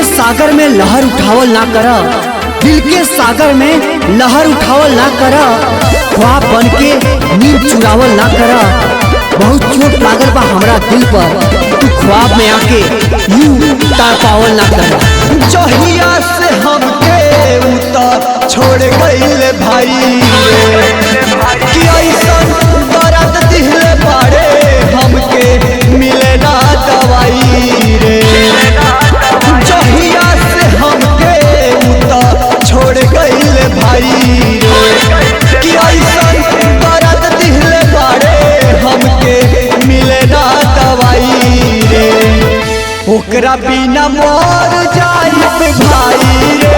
सागर में लहर उठावल ना कर, दिल के सागर में लहर उठावल ना कर, ख्वाब बन के नींद चुरावल ना कर। बहुत चोट लागल बा हमरा दिल पर, तू ख्वाब में आके यूं तड़पावल ना कर। जहिया से हमके उतर छोड़ गइले भाई कि ऐसन दर्द दिले बाड़े हमके मिले ना दवाई रे। जहिया से हमके उतर छोड़ गइले भाई कि ऐसन दर्द दिले बाड़े हमके मिले ना दवाई रे। ओकरा बिना मर जाइब भाई रे,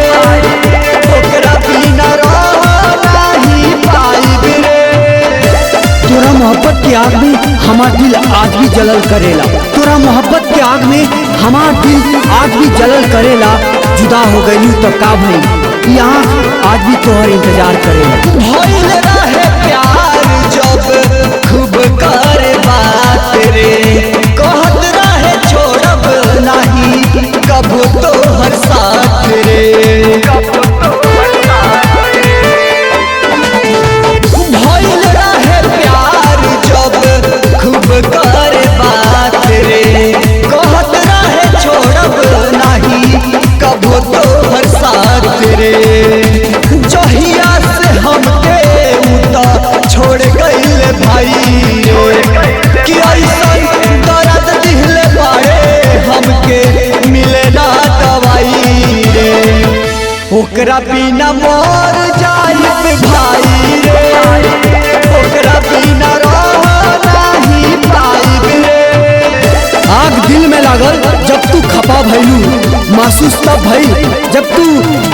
ओकरा बिना रह नहीं पाइब रे। तोरा मोहब्बत के आग में हमार दिल आज भी जलल करेला, तोरा मोहब्बत के आग में हमार दिल आज भी जलल करेला। जुदा हो गई तो का भई, यहाँ आज भी तोहर इंतजार करेला। भइल रहे प्यार जब खूब करे बात रे, कहत रहे छोड़ब नहीं कबो तोहर साथ रे। भइल रहे प्यार जब खूब करे बात रे, कहत रहे छोड़ब नहीं कबो तोहर साथ रे। जहिया से हमके उतर छोड़ गइले भाई कि ऐसन दर्द दिले बाड़े हमके मिले ना दवाई रे। ओकरा बिना मर जाइब भाई रे, ओकरा बिना रह नहीं पाइब रे। आग दिल में लागल जब तू खपा भइलू, महसूस तब भइल जब तू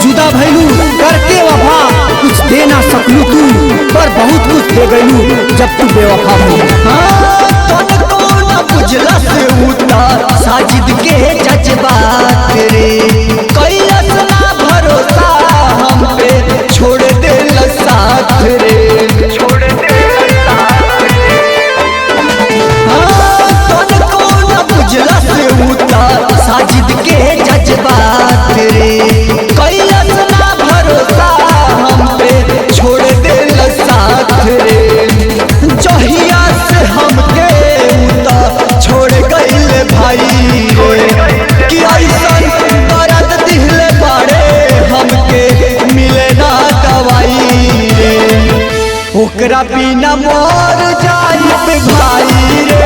जुदा भइलू। करके वफा कुछ दे ना सकलू तू, पर बहुत कुछ दे गइलू जब तू बेवफा भइलू। तनको न बुझला से उतर साजिद के जज्बात रे, कैलस ना भरोसा हम पे छोड़ देल साथ रे। तनको न बुझला से उतर साजिद के जज्बात रे, कैलस ना भरोसा हम पे छोड़ देल साथ रे। जहिया से हमके उतर छोड़ गइले भाई रे कि ऐसन दर्द दिले बाड़े हमके मिले ना दवाई रे। ओकरा बिना मर जाइब भाई रे,